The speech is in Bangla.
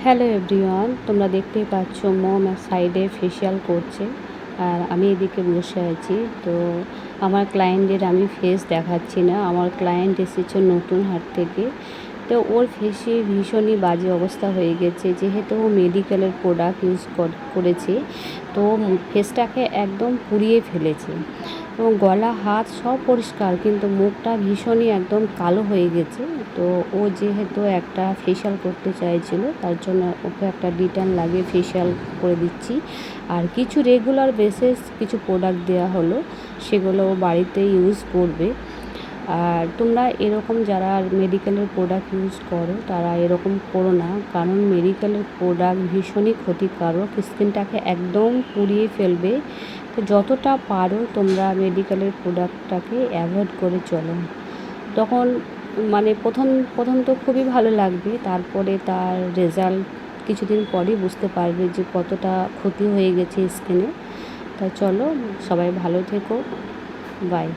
হ্যালো এভরিওয়ান, তোমরা দেখতেই পাচ্ছ মম সাইডে ফেসিয়াল করছে আর আমি এদিকে বসে আছি। তো আমার ক্লায়েন্টের আমি ফেস দেখাচ্ছি না, আমার ক্লায়েন্ট এসেছে নতুন হাট থেকে। তো ওর ফেসে ভীষণই বাজে অবস্থা হয়ে গেছে, যেহেতু ও মেডিকেলের প্রোডাক্ট ইউজ করেছে। তো ফেসটাকে একদম পুড়িয়ে ফেলেছে এবং গলা হাত সব পরিষ্কার, কিন্তু মুখটা ভীষণই একদম কালো হয়ে গেছে। তো ও যেহেতু একটা ফেশিয়াল করতে চাইছিল, তার জন্য ওকে একটা রিটার্ন লাগিয়ে ফেশিয়াল করে দিচ্ছি। আর কিছু রেগুলার বেসিস কিছু প্রোডাক্ট দেওয়া হলো, সেগুলো ও বাড়িতে ইউজ করবে। আর তোমরা এরকম যারা মেডিকেলের প্রোডাক্ট ইউজ করো তারা এরকম করো না, কারণ মেডিকেলের প্রোডাক্ট ভীষণই ক্ষতিকারক, স্কিনটাকে একদম পুড়িয়ে ফেলবে। তো যতটা পারো তোমরা মেডিকেলের প্রোডাক্টটাকে অ্যাভয়েড করে চলো। তখন মানে প্রথম প্রথম তো খুবই ভালো লাগবে, তারপরে তার রেজাল্ট কিছুদিন পরেই বুঝতে পারবে যে কতটা ক্ষতি হয়ে গেছে স্কিনে। তা চলো, সবাই ভালো থেকো, বাই।